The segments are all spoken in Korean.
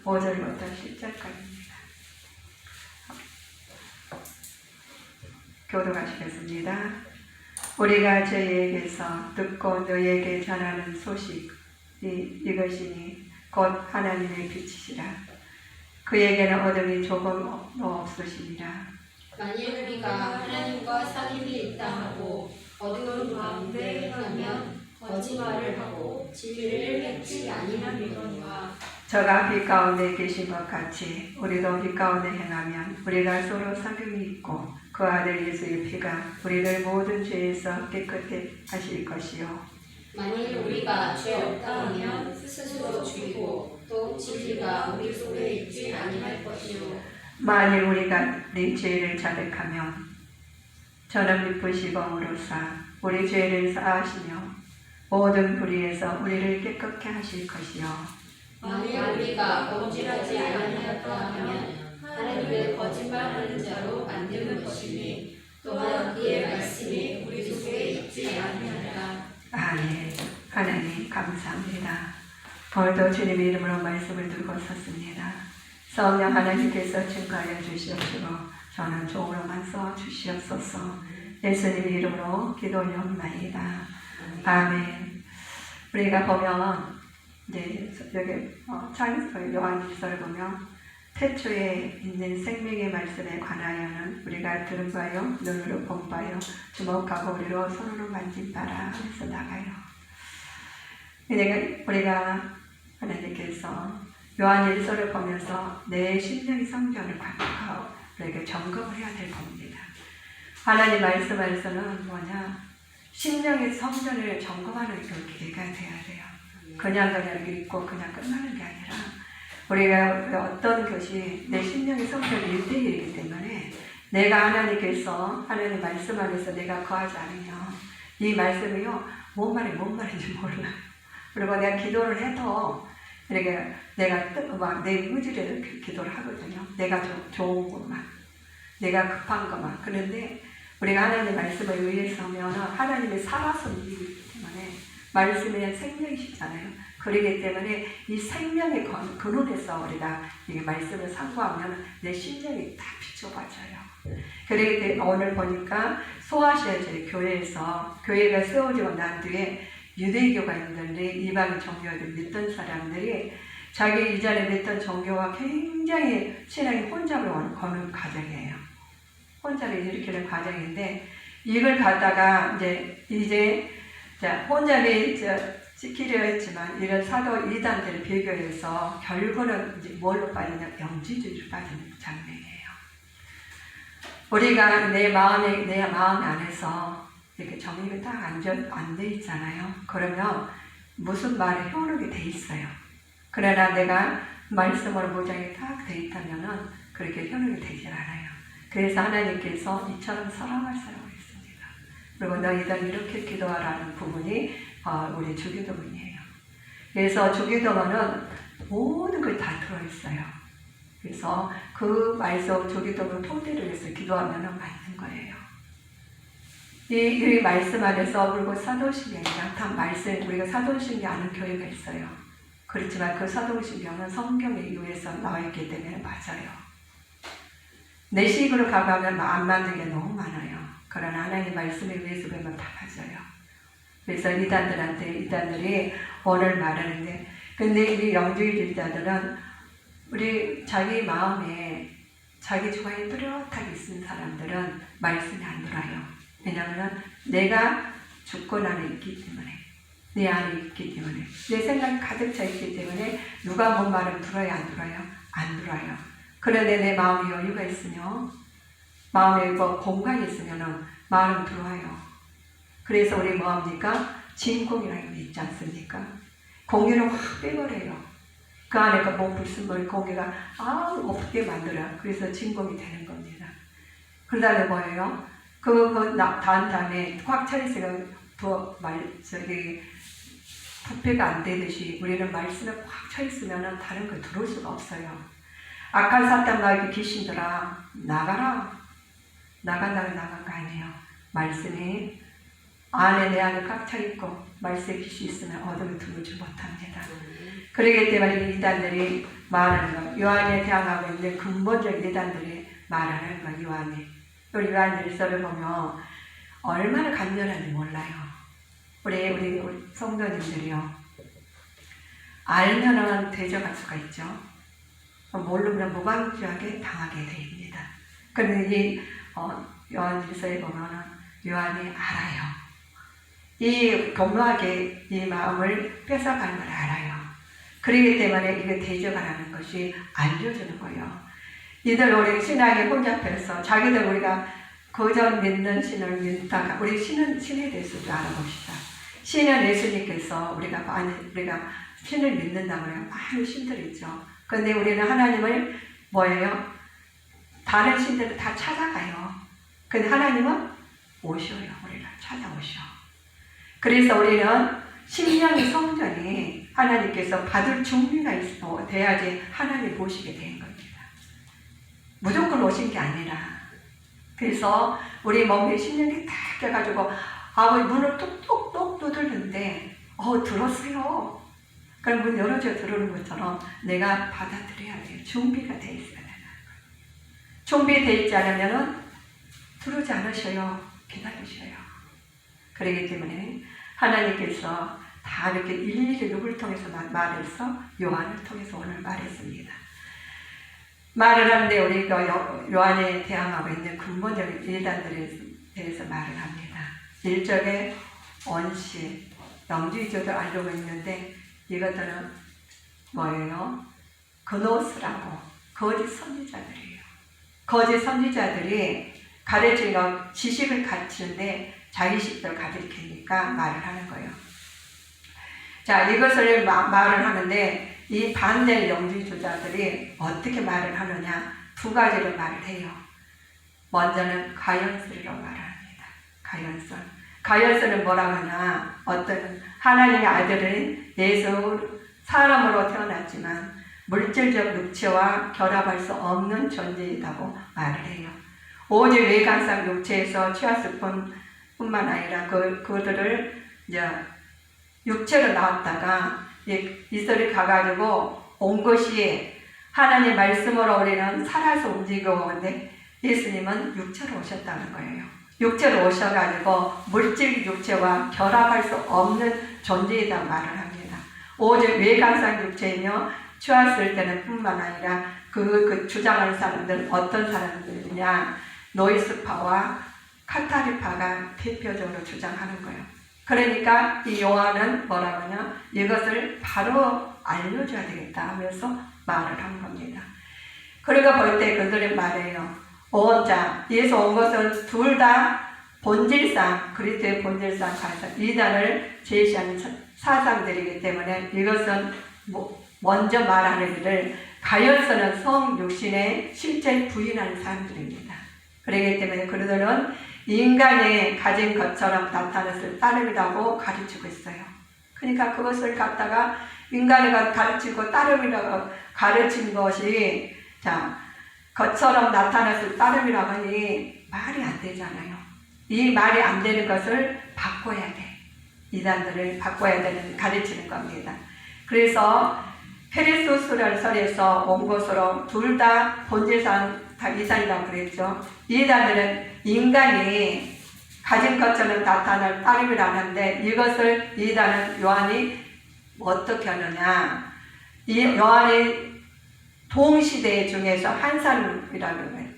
5절부터 10절까지입니다. 교독하시겠습니다. 우리가 저희에게서 듣고 너희에게 전하는 소식이 이것이니 곧 하나님의 빛이시라. 그에게는 어둠이 조금도 없으시니라. 만일 우리가 하나님과 사귐이 있다 하고 어두운 가운데 행하면 거짓말을 하고 진리를 맺지 아니하노니와 저가 빛 가운데 계신 것 같이 우리도 빛 가운데 행하면 우리가 서로 사귐이 있고 그 아들 예수의 피가 우리를 모든 죄에서 깨끗게 하실 것이요. 만일 우리가 죄 없다 하면 스스로 죽이고 또 진리가 우리 속에 있지 아니할 것이요. 만일 우리가 네 죄를 자백하면 저는 미쁘시범으로써 우리 죄를 사하시며 모든 불의에서 우리를 깨끗게 하실 것이요. 만일 우리가 범죄하지 아니하였다 하면 하나님을 거짓말하는 자로 만드는 것이니 또한 그의 말씀이 우리 속에 있지 아니하리라. 아멘. 하나님 감사합니다. 오늘도 주님의 이름으로 말씀을 들고 섰습니다. 성령 하나님께서 증거하여 주시옵시고 저는 종으로만 써 주시옵소서. 예수님의 이름으로 기도 올려옵나이다. 아멘. 우리가 보면 이제 여기 창세기 요한일서를 보면 태초에 있는 생명의 말씀에 관하여는 우리가 들은 바요 눈으로 본 바요 주목하고 우리로 손으로 만진 바라 하면서 나가요. 우리가 하나님께서 요한일서를 보면서 내 심령의 성전을 관하고 우리에게 점검을 해야 될 겁니다. 하나님 말씀 안에서는 뭐냐? 심령의 성전을 점검하는 계기가 돼야 돼요. 그냥 읽고 그냥 끝나는 게 아니라 우리가 어떤 것이 내 심령의 성전 1대1이기 때문에 내가 하나님 말씀 안에서 내가 거하지 않으면 이 말씀이요 뭔 말인지 몰라요. 그리고 내가 기도를 해도 이렇게 내가 내 의지를 기도를 하거든요. 내가 좋은 것만, 내가 급한 것만. 그런데 우리가 하나님의 말씀에 의해서면 하나님이 살아서 이기기 때문에 말씀이 생명이시잖아요. 그러기 때문에 이 생명의 근원에서 우리가 이 말씀을 상고하면 내 심령이 다 비춰봐져요. 그러기 때문에 오늘 보니까 소아시아의 교회가 세워지고 난 뒤에 유대교가 있는데 이방인 종교를 믿던 사람들이 자기 이전에 믿던 종교와 굉장히 신앙이 혼잡을 거는 과정이에요. 혼잡을 일으키는 과정인데 이걸 갖다가 이제 혼잡이 지키려 했지만 이런 사도 이단들 비교해서 결국은 이제 뭘로 빠지냐 영지주의로 빠지는 장면이에요. 우리가 내 마음 안에서 이렇게 정의가 딱 안 돼 있잖아요. 그러면 무슨 말에 효력이 돼 있어요. 그러나 내가 말씀으로 보장이 딱 돼 있다면은 그렇게 효력이 되질 않아요. 그래서 하나님께서 이처럼 사랑하시라고 했습니다. 그리고 너희들 이렇게 기도하라는 부분이 우리 주기도문이에요. 그래서 주기도문은 모든 걸 다 들어있어요. 그래서 그 말씀 주기도문 토대로 해서 기도하면 맞는 거예요. 이 말씀 안에서 그리고 사도신경이랑 다 말씀 우리가 사도신경 아는 교회가 있어요. 그렇지만 그 사도신경은 성경에 의해서 나와 있기 때문에 맞아요. 내 식으로 가면 안 맞는 게 너무 많아요. 그러나 하나님 말씀에 의해서 보면 다 맞아요. 그래서 이단들이 오늘 말하는데 근데 이 영주의자들은 우리 자기 마음에 자기 주관이 뚜렷하게 있는 사람들은 말씀이 안 들어요. 왜냐하면 내가 주권 안에 있기 때문에 내 안에 있기 때문에 내 생각이 가득 차 있기 때문에 누가 뭔 말을 들어요? 안 들어요? 안 들어요. 그런데 내 마음에 여유가 있으며 마음에 공간이 있으면 마음은 들어와요. 그래서 우리 뭐합니까? 진공이라는 게 있지 않습니까? 공기를 확 빼버려요. 그 안에 불순물 공기가 없게 만들어요. 그래서 진공이 되는 겁니다. 그 다음에 뭐예요? 다음에 꽉 차있으면 부패가 안 되듯이 우리는 말씀에 꽉 차있으면 다른 걸 들어올 수가 없어요. 악한 사탄과 귀신들아 나가라. 나간 거 아니에요. 말씀이 내 안에 꽉 차있고 말씀에 빛이 있으면 어둠을 들어오지 못합니다. 그러기 때문에 이 이단들이 말하는 거, 요한에 대항하고 있는 근본적 이단들이 말하는 거, 요한이. 우리 요한일서를 보면 얼마나 간절한지 몰라요. 우리 성도님들이요. 알면은 대적할 수가 있죠. 모르면 무방비하게 당하게 됩니다. 그런데 이 요한일서에 보면은 요한이 알아요. 이 교묘하게 이 마음을 뺏어가는 걸 알아요. 그렇기 때문에 이게 대적하라는 것이 알려주는 거예요. 이들 우리 신앙에 혼잡해서 자기들 우리가 그전 믿는 신을 믿다가 우리 신에 대해서도 알아봅시다. 신은 예수님께서 우리가 신을 믿는다고 해요. 많은 신들이 있죠. 그런데 우리는 하나님을 뭐예요? 다른 신들을 다 찾아가요. 근데 하나님은 오셔요. 우리를 찾아오셔. 그래서 우리는 심령의 성전이 하나님께서 받을 준비가 있어 돼야지 하나님 보시게 된 겁니다. 무조건 오신 게 아니라. 그래서 우리 몸에 심령이 딱 껴가지고 아버지 문을 뚝뚝뚝 두드리는데 들었어요. 그럼 문 열어줘 들어오는 것처럼 내가 받아들여야 돼요. 준비가 돼 있어야 되는 거예요. 준비되어 있지 않으면 들어오지 않으셔요. 기다리셔요. 그렇기 때문에 하나님께서 다 이렇게 일일이 누굴 통해서 말해서 요한을 통해서 오늘 말했습니다. 말을 하는데 우리가 요한에 대항하고 있는 근본적인 이단들에 대해서 말을 합니다. 1절에 원시, 영주의조도 알고 있는데 이것들은 뭐예요? 그노스라고 거짓 선지자들이에요. 거짓 선지자들이 가르치는 지식을 가르치는데 자기식을 가르치니까 말을 하는 거예요. 자, 이것을 말을 하는데 이 반대 영주주자들이 어떻게 말을 하느냐? 두 가지로 말을 해요. 먼저는 가연설로 말합니다. 가연설. 가연설은 뭐라고 하냐? 어떤 하나님의 아들은 예수 사람으로 태어났지만 물질적 육체와 결합할 수 없는 존재이라고 말을 해요. 오직 외관상 육체에서 취했을 뿐만 아니라 그들을 이제 육체로 나왔다가 이스라엘 가가지고 온 것이 하나님 말씀으로 우리는 살아서 움직이고 오는데 예수님은 육체로 오셨다는 거예요. 육체로 오셔가지고 물질 육체와 결합할 수 없는 존재이다 말을 합니다. 오직 외관상 육체이며 취했을 때는 뿐만 아니라 그 주장하는 사람들은 어떤 사람들이냐? 노이스파와 카타리파가 대표적으로 주장하는 거예요. 그러니까 이 요한은 뭐라고 하냐? 이것을 바로 알려줘야 되겠다 하면서 말을 한 겁니다. 그러니까 볼 때 그들의 말이에요. 오자, 예수 온 것은 둘 다 본질상, 그리스도의 본질상 가서 이단을 제시하는 사상들이기 때문에 이것은 먼저 말하는 일을 가열서는 성육신에 실제 부인하는 사람들입니다. 그렇기 때문에 그들은 인간이 가진 것처럼 나타났을 따름이라고 가르치고 있어요. 그러니까 그것을 갖다가 인간이 가르치고 따름이라고 가르친 것이 것처럼 나타났을 따름이라고 하니 말이 안 되잖아요. 이 말이 안 되는 것을 바꿔야 돼. 이단들을 바꿔야 되는 가르치는 겁니다. 그래서 페리소스설에서 온 것으로 둘 다 본질상 다 이단이라고 그랬죠. 이단들은 인간이 가진 것처럼 나타날 따름이라는데 이것을 이단은 요한이 어떻게 하느냐. 이 요한이 동시대 중에서 한 사람이라고 해요.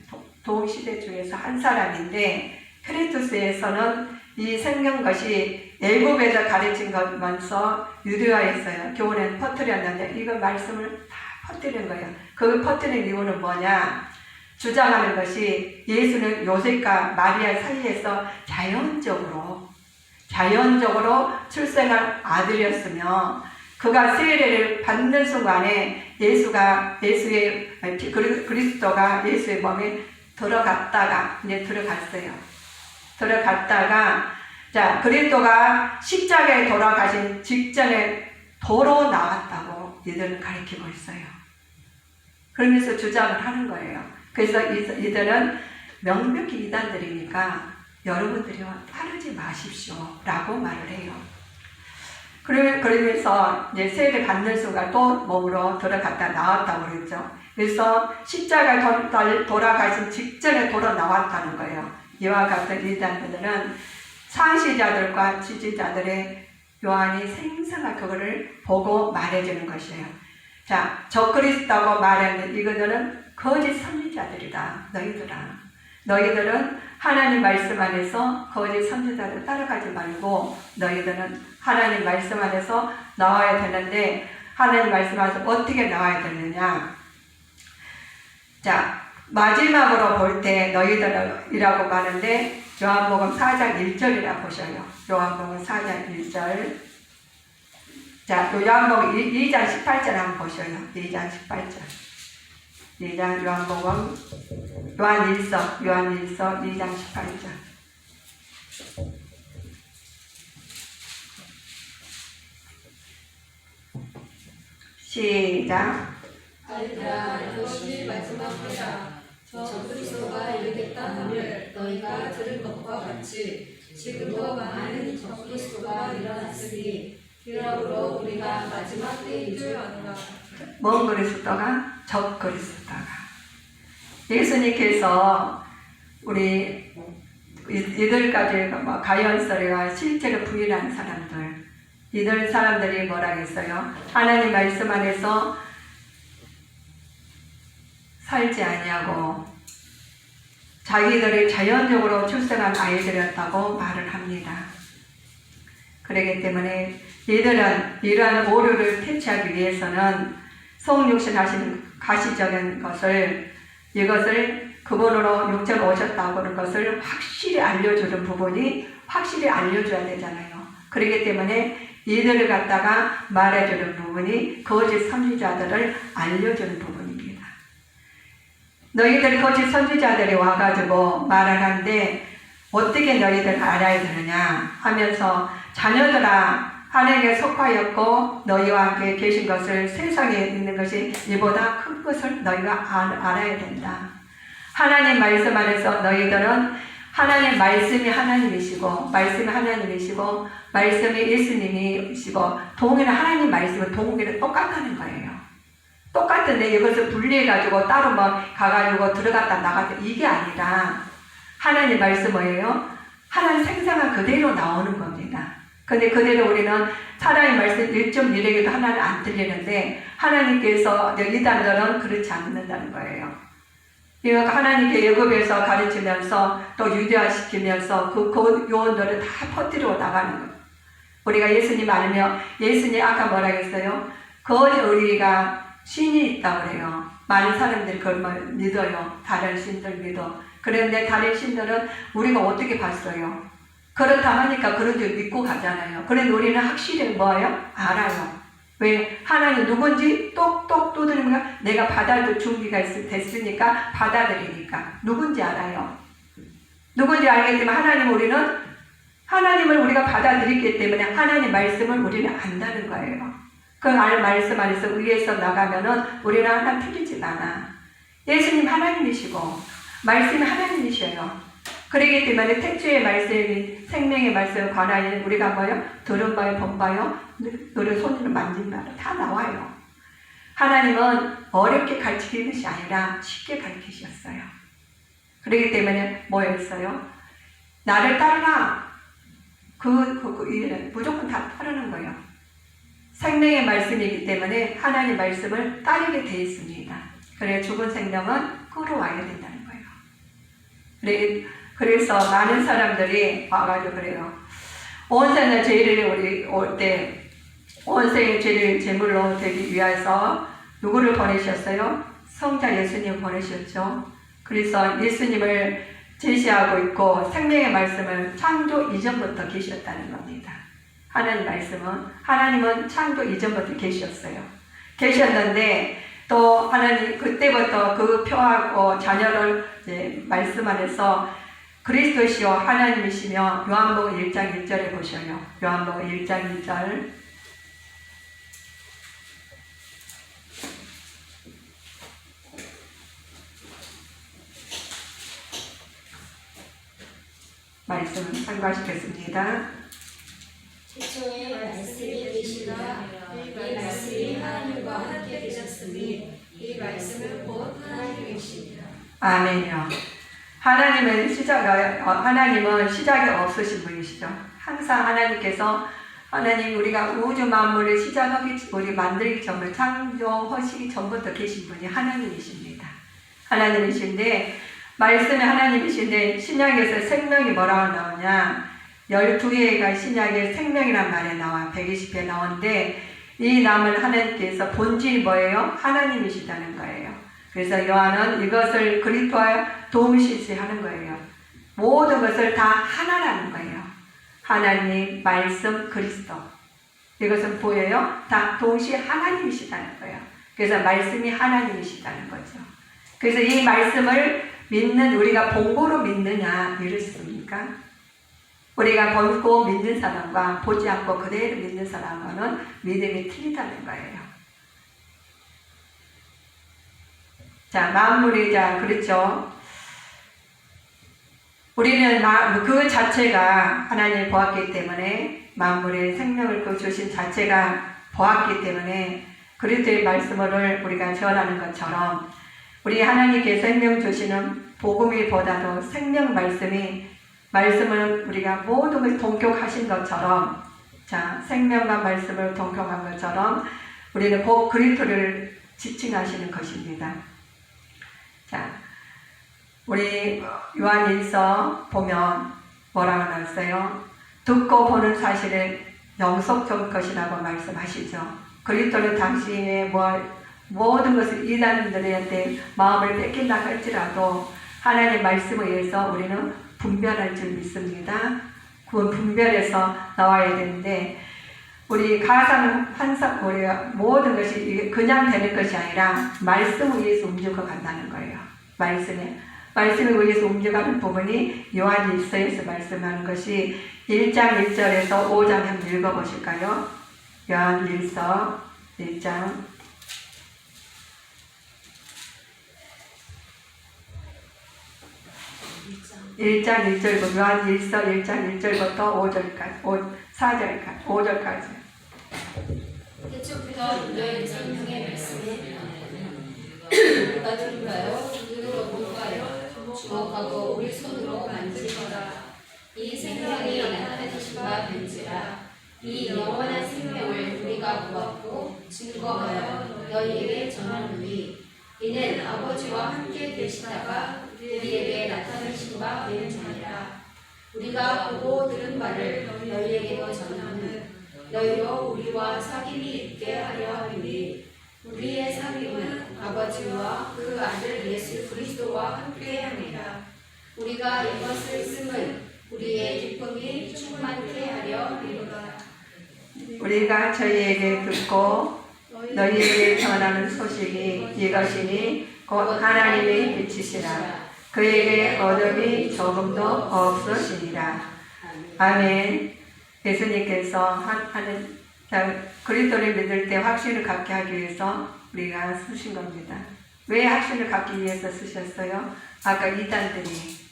동시대 중에서 한 사람인데 크리스토스에서는 이 생긴 것이 애굽에서 가르친 것만서 유대화했어요. 교훈에 퍼뜨렸는데 이거 말씀을 다 퍼뜨린 거예요. 그 퍼뜨린 이유는 뭐냐? 주장하는 것이 예수는 요셉과 마리아 사이에서 자연적으로 출생한 아들이었으며 그가 세례를 받는 순간에 예수의 그리스도가 예수의 몸에 들어갔다가 그리스도가 십자가에 돌아가신 직전에 도로 나왔다고 이들은 가르치고 있어요. 그러면서 주장을 하는 거예요. 그래서 이들은 명백히 이단들이니까 여러분들이 따르지 마십시오 라고 말을 해요. 그러면서 이제 세례 받는 순간 또 몸으로 들어갔다 나왔다고 그랬죠. 그래서 십자가 돌아가신 직전에 돌아 나왔다는 거예요. 이와 같은 이단들은 창시자들과 지지자들의 요한이 생생한 그거를 보고 말해주는 것이에요. 자, 적그리스도라고 말하는 이거들은 거짓 선지자들이다. 너희들은 하나님 말씀 안에서 거짓 선지자들 따라가지 말고 너희들은 하나님 말씀 안에서 나와야 되는데 하나님 말씀 안에서 어떻게 나와야 되느냐. 자, 마지막으로 볼 때 너희들이라고 말하는데 요한복음 4장 1절이라 보셔요. 요한복음 4장 1절. 자, 요한복음 2장 18절 한번 보셔요. 2장 18절. 2장 요한복음 요한일서 2장 18절. 시작. 아들아 이것이 마지막 때라. 저 그리스도가 이르겠다 하늘 너희가 들은 것과 같이 지금도 많은 저 그리스도가 일어났으니 이러므로 우리가 마지막 때인 줄 아노라. 먼 그리스도가 적 그리스도가. 예수님께서 우리 이들까지 가연설이와 실제로 부인한 사람들, 이들 사람들이 뭐라 했어요? 하나님 말씀 안에서 살지 아니하고 자기들이 자연적으로 출생한 아이들이었다고 말을 합니다. 그렇기 때문에 이들은 이러한 오류를 퇴치하기 위해서는 성육신 하시는 가시적인 이것을 그분으로 육체로 오셨다고 하는 것을 확실히 알려주는 부분이 확실히 알려줘야 되잖아요. 그렇기 때문에 이들을 갖다가 말해주는 부분이 거짓 선지자들을 알려주는 부분입니다. 너희들 거짓 선지자들이 와가지고 말을 하는데 어떻게 너희들 알아야 되느냐 하면서 자녀들아 하나님께 속하였고 너희와 함께 계신 것을 세상에 있는 것이 이보다 큰 것을 너희가 알아야 된다. 하나님 말씀 안에서 너희들은 하나님 말씀이 하나님이시고 말씀이 예수님이시고 동일한 하나님 말씀은 동일은 똑같다는 거예요. 똑같은데 이것을 분리해가지고 따로 가가지고 들어갔다 나갔다 이게 아니라 하나님 말씀 뭐예요? 하나님 생생한 그대로 나오는 겁니다. 근데 그대로 우리는 사람의 말씀 1.1에게도 하나는 안 들리는데 하나님께서 이단들은 그렇지 않는다는 거예요. 이거 하나님께 예굽에서 가르치면서 또 유대화시키면서 그 요원들을 다 퍼뜨려 나가는 거예요. 우리가 예수님 알며 예수님 아까 뭐라 했어요? 거짓 우리가 신이 있다고 그래요. 많은 사람들이 그걸 믿어요. 다른 신들 믿어. 그런데 다른 신들은 우리가 어떻게 봤어요? 그렇다 하니까 그런 줄 믿고 가잖아요. 그런데 우리는 확실히 뭐예요? 알아요. 왜? 하나님 누군지 똑똑 두드리면 내가 받아들 준비가 됐으니까 받아들이니까 누군지 알아요. 누군지 알기 때문에 하나님을 우리가 받아들이기 때문에 하나님 말씀을 우리는 안다는 거예요. 그 말씀 안에서 위에서 나가면은 우리는 하나 틀리지 않아. 예수님 하나님이시고 말씀이 하나님이셔요. 그러기 때문에 태초의 말씀이 생명의 말씀에 관하여 우리가 들은 바요, 본 바요, 너를 손으로 만진 바요 다 나와요. 하나님은 어렵게 가르치는 것이 아니라 쉽게 가르치셨어요. 그러기 때문에 뭐였어요? 나를 따르라. 무조건 다 따르는 거예요. 생명의 말씀이기 때문에 하나님의 말씀을 따르게 되어 있습니다. 그래 죽은 생명은 끌어와야 된다는 거예요. 그래서 많은 사람들이 와가지고 그래요. 온생의 죄를 우리 올 때 온생의 죄를 제물로 되기 위해서 누구를 보내셨어요? 성자 예수님을 보내셨죠. 그래서 예수님을 제시하고 있고 생명의 말씀을 창조 이전부터 계셨다는 겁니다. 하나님은 창조 이전부터 계셨어요. 계셨는데 또 하나님 그때부터 그 표하고 자녀를 말씀 안에서 그리스도시요 하나님이시며 요한복음 1장 1절에 보셔요. 요한복음 1장 1절 말씀을 상고하시겠습니다. 태초에 말씀이 것이라. 이 말씀이 하나님과 함께 계셨으니 이 말씀은 곧 하나님이시니라. 아멘이요. 하나님은 시작이 없으신 분이시죠. 항상 하나님 우리가 우주 만물을 우리 만들기 전에 창조하시기 전부터 계신 분이 하나님이십니다. 하나님이신데 말씀이 하나님이신데 신약에서 생명이 뭐라고 나오냐? 12개가 신약에 생명이란 말에 나와 120회 나오는데 이 남은 하나님께서 본질이 뭐예요? 하나님이시다는 거예요. 그래서 요한은 이것을 그리스도와 동시시하는 거예요. 모든 것을 다 하나라는 거예요. 하나님, 말씀, 그리스도. 이것은 보여요? 다 동시에 하나님이시다는 거예요. 그래서 말씀이 하나님이시다는 거죠. 그래서 이 말씀을 믿는 우리가 본고로 믿느냐 이렇습니까? 우리가 보고 믿는 사람과 보지 않고 그대로 믿는 사람과는 믿음이 틀리다는 거예요. 자, 그렇죠. 우리는 그 자체가 하나님이 보았기 때문에 만물의 생명을 주신 자체가 보았기 때문에 그리스도의 말씀을 우리가 전하는 것처럼 우리 하나님께서 생명 주시는 복음이보다도 생명 말씀은 우리가 모든 것을 동격하신 것처럼 자 생명과 말씀을 동격한 것처럼 우리는 곧 그리스도를 지칭하시는 것입니다. 자 우리 요한일서 보면 뭐라고 나왔어요? 듣고 보는 사실은 영속적 것이라고 말씀하시죠. 그리스도는 당신의 모든 것을 이단들한테 마음을 뺏긴다 할지라도 하나님의 말씀에 의해서 우리는 분별할 줄 믿습니다. 그 분별해서 나와야 되는데 우리 우리가 모든 것이 그냥 되는 것이 아니라 말씀에 의해서 움직여 간다는 거예요. 말씀에 의해서 움직여가는 부분이 요한일서에서 말씀하는 것이 1장 1절에서 5장 한번 읽어보실까요? 요한일서 1장 1절부터 요한일서 1장 1절부터 5절까지 태초부터 너희 생명의 말씀이 누가 들은가요? 누가 볼까요? 주목하고 우리 손으로 만지거라. 이 생명이 나타내신 바 된지라. 이 영원한 생명을 우리가 보았고 증거하여 너희에게 전하노니 이는 아버지와 함께 계시다가 우리에게 나타내신 바 된지니라. 우리가 보고 들은 바를 너희에게도 전하는 너희로 우리와 사귐이 있게 하려 하니 우리의 사귐은 아버지와 그 아들 예수 그리스도와 함께함이라. 우리가 이것을 쓰면 우리의 기쁨이 충만케 하려 함이로라. 우리가 저희에게 듣고 너희에게 전하는 소식이 이것이니 곧 하나님의 빛이시라. 그에게 어둠이 조금도 없으시니라. 아멘. 예수님께서 그리스도를 믿을 때 확신을 갖게 하기 위해서 우리가 쓰신 겁니다. 왜 확신을 갖기 위해서 쓰셨어요? 아까 이단들이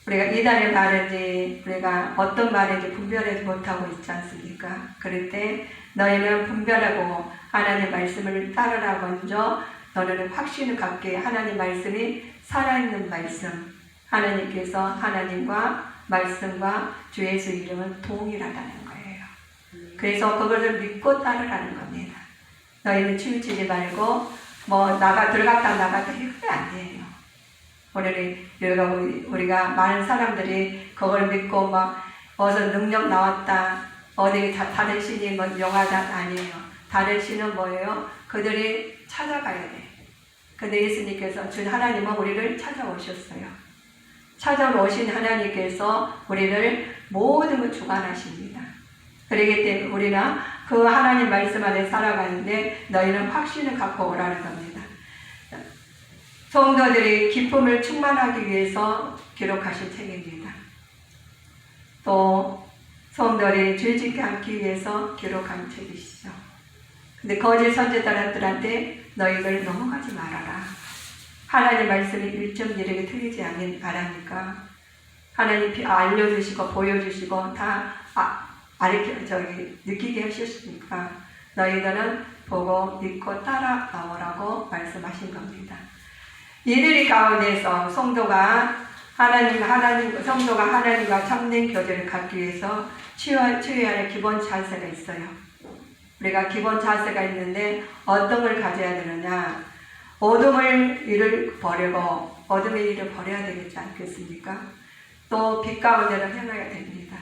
우리가 이단의 말인지 우리가 어떤 말인지 분별하지 못하고 있지 않습니까? 그럴 때 너희는 분별하고 하나님 말씀을 따르라. 먼저 너희는 확신을 갖게 하나님 말씀이 살아있는 말씀, 하나님께서 하나님과 말씀과 주 예수 이름은 동일하다는 거예요. 그래서 그것을 믿고 따르라는 겁니다. 너희는 치우치지 말고 들어갔다 나갔다 이거 안 돼요. 오늘은 우리가 많은 사람들이 그걸 믿고 어서 능력 나왔다, 어디 다른 신이 영하다 아니에요. 다른 신은 뭐예요? 그들이 찾아가야 돼. 근데 예수님께서 준 하나님은 우리를 찾아오셨어요. 찾아오신 하나님께서 우리를 모든 걸 주관하십니다. 그렇기 때문에 우리는 그 하나님 말씀 안에 살아가는데 너희는 확신을 갖고 오라는 겁니다. 성도들이 기쁨을 충만하기 위해서 기록하신 책입니다. 또 성도들이 죄짓지 않기 위해서 기록한 책이시죠. 근데 거짓 선지자들한테 너희들 넘어가지 말아라. 하나님 말씀이 1.1에게 틀리지 않긴 바라니까 하나님 알려주시고 보여주시고 다 느끼게 하셨으니까 너희들은 보고 믿고 따라 나오라고 말씀하신 겁니다. 이들이 가운데서 성도가 하나님과 참된 교제를 갖기 위해서 취해야 할 기본 자세가 있어요. 우리가 기본 자세가 있는데 어떤 걸 가져야 되느냐? 어둠의 일을 버려야 되겠지 않겠습니까? 또 빛 가운데로 향해야 됩니다.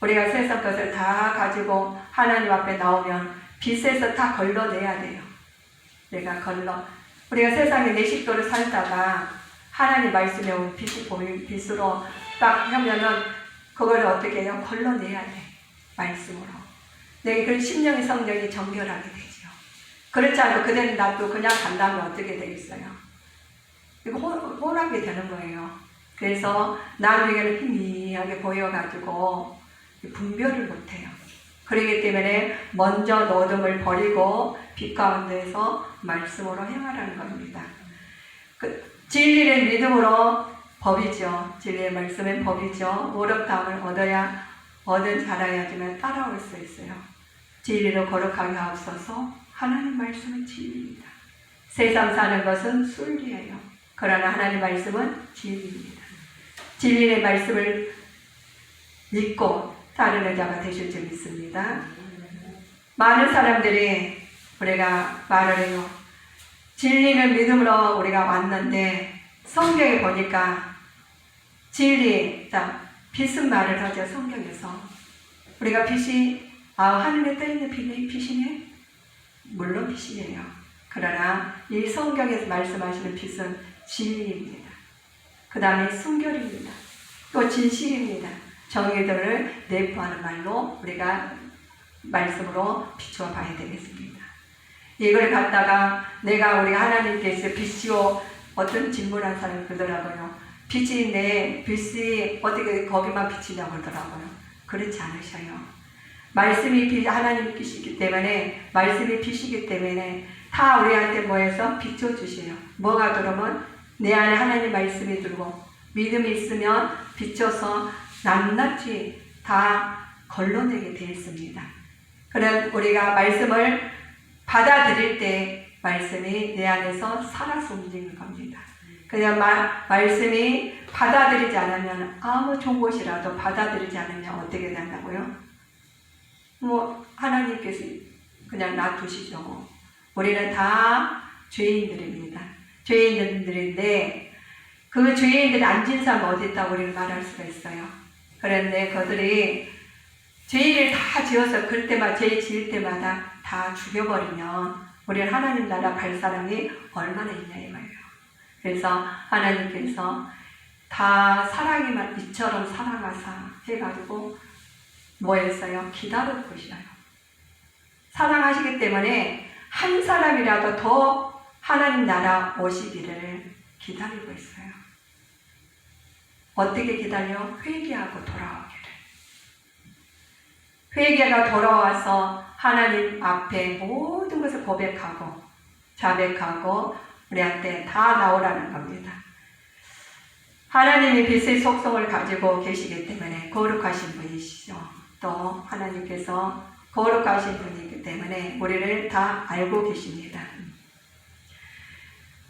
우리가 세상 것을 다 가지고 하나님 앞에 나오면 빛에서 다 걸러내야 돼요. 우리가 세상에 내 식도를 살다가 하나님 말씀에 온 빛이 보이는 빛으로 딱 하면은 그걸 어떻게 해요? 걸러내야 돼. 말씀으로. 그 심령의 성령이 정결하게 되죠. 그렇지 않고 그대로 놔두고 그냥 간다면 어떻게 되겠어요? 이거 혼합이 되는 거예요. 그래서 나중에는 희미하게 보여가지고 분별을 못해요. 그렇기 때문에 먼저 어둠을 버리고 빛 가운데서 말씀으로 행하라는 겁니다. 진리는 믿음으로 법이죠. 진리의 말씀은 법이죠. 오력함을 얻은 자라야지만 따라올 수 있어요. 진리로 거룩하게 하옵소서. 하나님 말씀은 진리입니다. 세상 사는 것은 순리예요. 그러나 하나님 말씀은 진리입니다. 진리의 말씀을 믿고 따르는 자가 되실 줄 믿습니다. 많은 사람들이 우리가 말을 해요. 진리는 믿음으로 우리가 왔는데 성경에 보니까 빛은 말을 하죠. 성경에서 우리가 빛이 하늘에 떠있는 빛이네? 물론 빛이에요. 그러나 이 성경에서 말씀하시는 빛은 진리입니다. 그 다음에 순결입니다. 또 진실입니다. 정의들을 내포하는 말로 우리가 말씀으로 비추어 봐야 되겠습니다. 이걸 갖다가 우리가 하나님께서 빛이요, 어떤 질문한 사람이 그러더라고요. 빛이 어떻게 거기만 비치냐고 그러더라고요. 그렇지 않으셔요. 말씀이 하나님 빛이기 때문에, 말씀이 빛이기 때문에 다 우리한테 뭐해서 비춰주세요. 뭐가 들어오면 내 안에 하나님 말씀이 들고 믿음이 있으면 비춰서 낱낱이 다 걸러내게 되어 있습니다. 그런 우리가 말씀을 받아들일 때 말씀이 내 안에서 살아서 움직이는 겁니다. 그냥 말씀이 받아들이지 않으면 아무 좋은 것이라도 받아들이지 않으면 어떻게 된다고요? 하나님께서 그냥 놔두시죠. 우리는 다 죄인들입니다. 죄인들인데 그 죄인들이 앉은 사람 어디 있다고 우리는 말할 수가 있어요. 그런데 그들이 죄를 다 지어서 죄 지을 때마다 다 죽여버리면 우리는 하나님 나라 갈 사람이 얼마나 있냐 이 말이에요. 그래서 하나님께서 다 이처럼 사랑하사 해가지고 뭐 했어요? 기다려 보셔요. 사랑하시기 때문에 한 사람이라도 더 하나님 나라 오시기를 기다리고 있어요. 어떻게 기다려? 회개하고 돌아오기를. 회개가 돌아와서 하나님 앞에 모든 것을 고백하고 자백하고 우리한테 다 나오라는 겁니다. 하나님이 빛의 속성을 가지고 계시기 때문에 거룩하신 분이시죠. 또 하나님께서 거룩하신 분이기 때문에 우리를 다 알고 계십니다.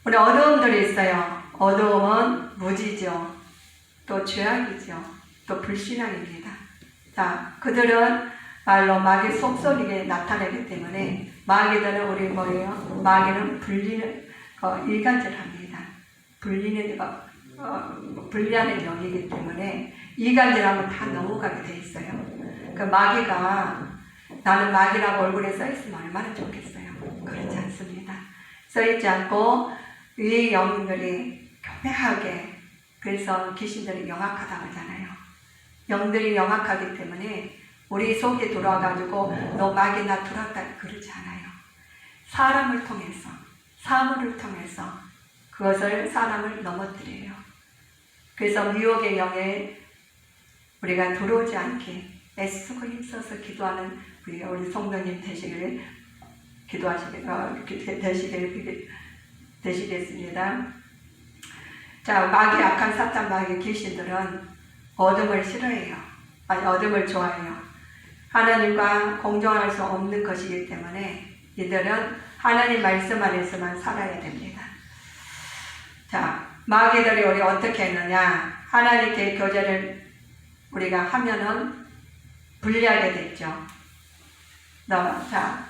우리 어두움들이 있어요. 어두움은 무지죠. 또 죄악이죠. 또 불신앙입니다. 자, 그들은 말로 마귀 속성이게 나타내기 때문에 마귀들은 우리 뭐예요? 마귀는 이간질합니다. 분리하는 영이기 때문에 이간질하면 다 넘어가게 돼 있어요. 그 나는 마귀라고 얼굴에 써있으면 얼마나 좋겠어요. 그렇지 않습니다. 써있지 않고 이 영들이 교묘하게, 그래서 귀신들이 영악하다고 하잖아요. 영들이 영악하기 때문에 우리 속에 들어와가지고 너 마귀나 들어왔다 그러지 않아요. 사람을 통해서, 사물을 통해서 그것을 사람을 넘어뜨려요. 그래서 미혹의 영에 우리가 들어오지 않게 애쓰고 힘써서 기도하는 우리 성도님 되시겠습니다. 자, 악한 사탄 마귀 귀신들은 어둠을 싫어해요. 어둠을 좋아해요. 하나님과 공존할 수 없는 것이기 때문에 이들은 하나님 말씀 안에서만 살아야 됩니다. 자, 마귀들이 우리 어떻게 했느냐? 하나님께 교제를 우리가 하면은 불리하게 됐죠. 자,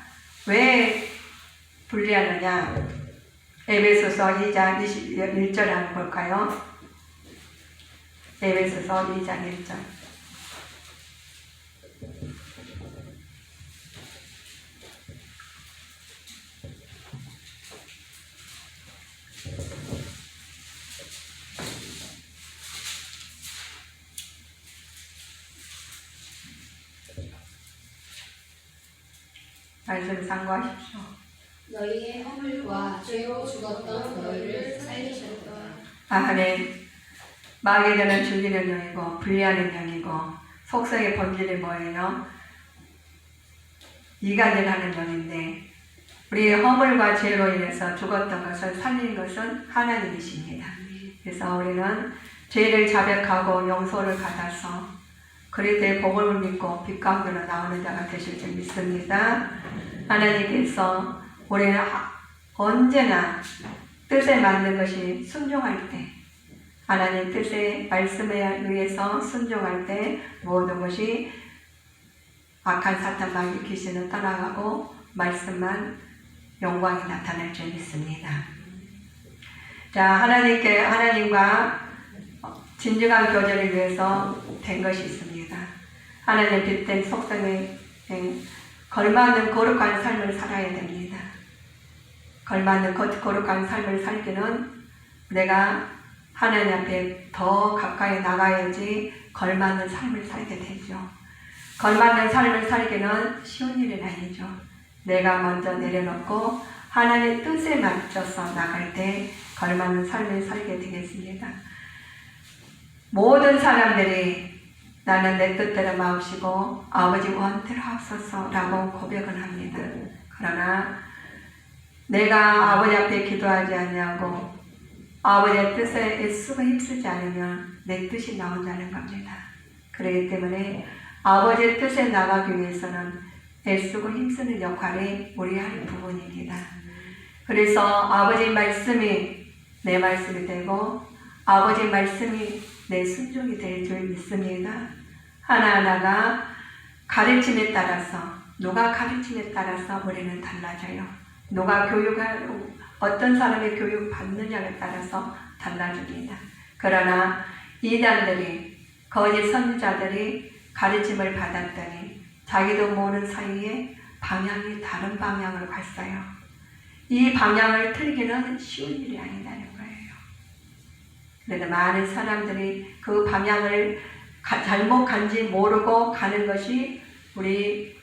왜 불리하느냐? 에베소서 2장 21절 한번 볼까요? 에베소서 2장 1절. 말씀 상고하십시오. 너희의 허물과 죄로 죽었던 너희를 살리셨다. 아멘. 마귀들은 죽이는 영이고 불리하는 영이고 속성의 본질이 뭐예요? 이간질 하는 영인데 우리의 허물과 죄로 인해서 죽었던 것을 살린 것은 하나님이십니다. 그래서 우리는 죄를 자백하고 용서를 받아서 그리스도의 복음을 믿고 빛 가운데로 나오는 자가 되실 줄 믿습니다. 하나님께서 우리는 언제나 뜻에 맞는 것이 순종할 때, 하나님 뜻의 말씀에 의해서 순종할 때 모든 것이 악한 사탄 마귀 귀신은 떠나가고 말씀만 영광이 나타날 줄 믿습니다. 자, 하나님과 진정한 교제를 위해서 된 것이 있습니다. 하나님 빛된 속성에 걸맞는 거룩한 삶을 살아야 됩니다. 걸맞는 거룩한 삶을 살기는 내가 하나님 앞에 더 가까이 나가야지 걸맞는 삶을 살게 되죠. 걸맞는 삶을 살기는 쉬운 일은 아니죠. 내가 먼저 내려놓고 하나님의 뜻에 맞춰서 나갈 때 걸맞는 삶을 살게 되겠습니다. 모든 사람들이 나는 내 뜻대로 마옵시고 아버지 원대로 하옵소서라고 고백을 합니다. 그러나 내가 아버지 앞에 기도하지 않냐고 아버지의 뜻에 애쓰고 힘쓰지 않으면 내 뜻이 나온다는 겁니다. 그렇기 때문에 아버지의 뜻에 나가기 위해서는 애쓰고 힘쓰는 역할이 우리 할 부분입니다. 그래서 아버지 말씀이 내 말씀이 되고 아버지 말씀이 내 순종이 될 줄 믿습니다. 하나하나가 가르침에 따라서 누가 가르침에 따라서 우리는 달라져요. 누가 어떤 사람의 교육 받느냐에 따라서 달라집니다. 그러나 이단들이 거짓 선지자들이 가르침을 받았더니 자기도 모르는 사이에 방향이 다른 방향으로 갔어요. 이 방향을 틀기는 쉬운 일이 아니다는 거예요. 그래서 많은 사람들이 그 방향을 잘못 간지 모르고 가는 것이 우리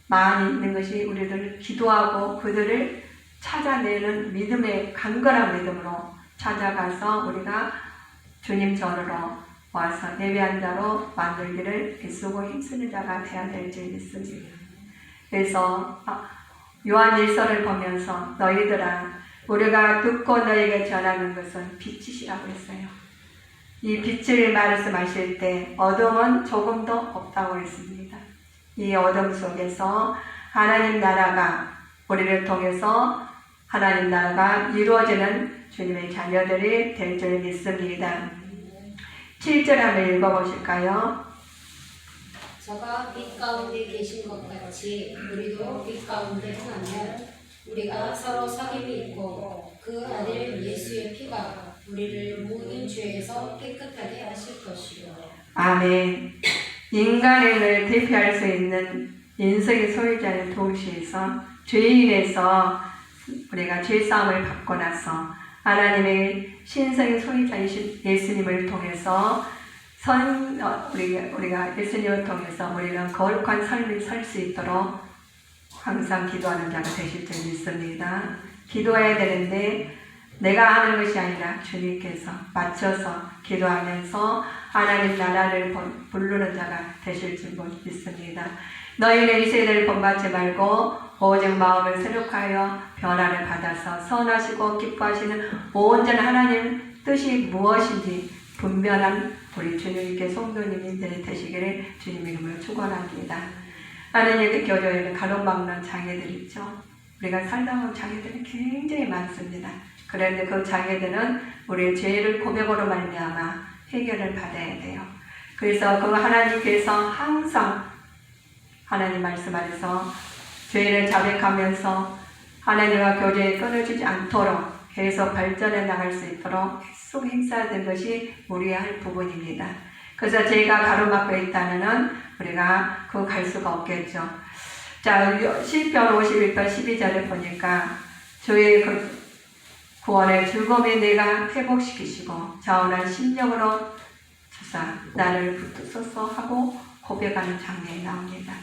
많이 있는 것이 우리들 기도하고 그들을 찾아내는 믿음의 강건한 믿음으로 찾아가서 우리가 주님 전으로 와서 예배한 자로 만들기를 애쓰고 힘쓰는 자가 되어야 될 줄 믿습니다. 그래서 요한 1서를 보면서 너희들아 우리가 듣고 너희에게 전하는 것은 빛이시라고 했어요. 이 빛을 말씀하실 때 어둠은 조금도 없다고 했습니다. 이 어둠 속에서 하나님 나라가 우리를 통해서 하나님 나라가 이루어지는 주님의 자녀들이 될 줄 믿습니다. 7절 한번 읽어보실까요? 저가 빛 가운데 계신 것 같이 우리도 빛 가운데 행하면 우리가 서로 사귐이 있고 그 아들 예수의 피가 우리를 모든 죄에서 깨끗하게 하실 것이요. 아멘. 인간을 대표할 수 있는 인생의 소유자는 동시에서 죄인에서 우리가 죄싸움을 받고 나서 하나님의 신성의 소유자이신 예수님을 통해서 우리가 예수님을 통해서 우리는 거룩한 삶을 살 수 있도록 항상 기도하는 자가 되실 줄 믿습니다. 기도해야 되는데 내가 하는 것이 아니라 주님께서 맞춰서 기도하면서 하나님 나라를 부르는 자가 되실 줄 믿습니다. 너희는 이 세대를 본받지 말고 오직 마음을 새롭하여 변화를 받아서 선하시고 기뻐하시는 온전한 하나님 뜻이 무엇인지 분별한 우리 주님께 성도님이 되시기를 주님 이름으로 축원합니다. 하나님의 교회에는 가로막는 장애들 있죠. 우리가 살다 보면 장애들이 굉장히 많습니다. 그런데 그 장애들은 우리의 죄를 고백으로 말미암아 해결을 받아야 돼요. 그래서 그 하나님께서 항상 하나님 말씀 안에서 죄를 자백하면서 하나님과 교제에 끊어지지 않도록 계속 발전해 나갈 수 있도록 계속 행사된 것이 우리의 할 부분입니다. 그래서 죄가 가로막고 있다면 우리가 그 갈 수가 없겠죠. 자, 시편 51편 12절에 보니까 주의 그 구원의 즐거움에 내가 회복시키시고 자원한 심령으로 주사 나를 붙드소서 하고 고백하는 장면이 나옵니다.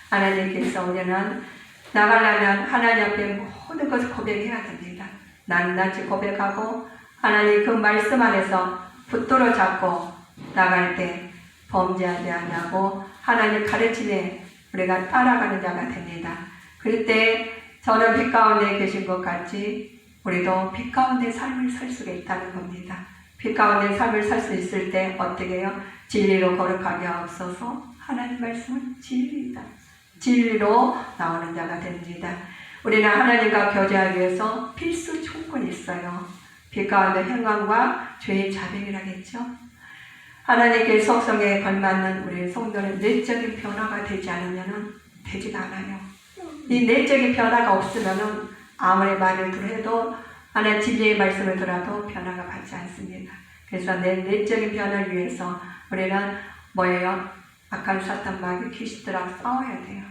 하나님께서 우리는 나가려면 하나님 앞에 모든 것을 고백해야 됩니다. 낱낱이 고백하고 하나님 그 말씀 안에서 붙들어 잡고 나갈 때 범죄하지 않냐고 하나님 가르침에 우리가 따라가는 자가 됩니다. 그럴 때 저는 빛 가운데 계신 것 같이 우리도 빛 가운데 삶을 살 수가 있다는 겁니다. 빛 가운데 삶을 살 수 있을 때 어떻게 해요? 진리로 거룩하게 하옵소서. 하나님 말씀은 진리이다. 진리로 나오는 자가 됩니다. 우리는 하나님과 교제하기 위해서 필수 조건이 있어요. 빛 가운데 행함과 죄의 자백이라겠죠. 하나님께 속성에 걸맞는 우리 성도는 내적인 변화가 되지 않으면 되지가 않아요. 이 내적인 변화가 없으면 아무리 말을 들어도 하나님 진리의 말씀을 들어도 변화가 받지 않습니다. 그래서 내 내적인 변화를 위해서 우리는 뭐예요? 악한 사탄 마귀 귀신들하고 싸워야 돼요.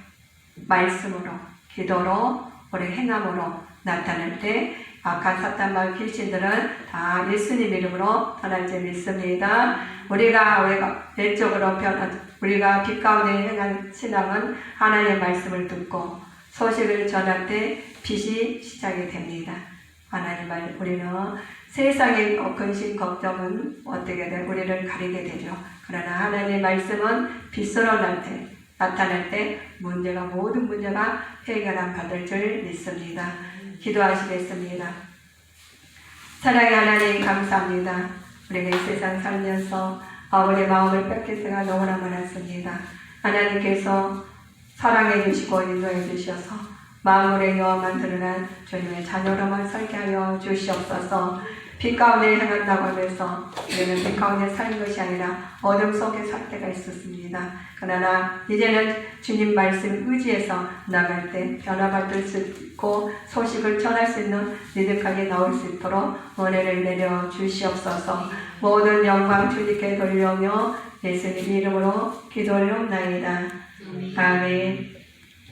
말씀으로, 기도로, 우리 행함으로 나타날 때 악한 사탄 마귀 귀신들은 다 예수님 이름으로 떠날 줄 믿습니다. 우리가 내적으로 우리가 빛 가운데 행한 신앙은 하나님의 말씀을 듣고 소식을 전할 때 빛이 시작이 됩니다. 하나님 말 우리는 세상의 근심 걱정은 어떻게 돼 우리를 가리게 되죠. 그러나 하나님의 말씀은 빛으로 나타날 때 모든 문제가 해결함 받을 줄 믿습니다. 기도하시겠습니다. 사랑의 하나님 감사합니다. 우리가 이 세상 살면서 아버지의 마음을 뺏기서가 너무나 많았습니다. 하나님께서 사랑해 주시고 인도해 주셔서 마음으로 여호와만 드러난 주님의 자녀로만 살게 하여 주시옵소서. 빛 가운데 행한다고 하면서 우리는 빛 가운데 사는 것이 아니라 어둠 속에 살 때가 있었습니다. 그러나 이제는 주님 말씀 의지해서 나갈 때 변화받을 수 있고 소식을 전할 수 있는 믿음까지 나올 수 있도록 은혜를 내려 주시옵소서. 모든 영광 주님께 돌려오며 예수님 이름으로 기도 올려옵나이다. 아멘.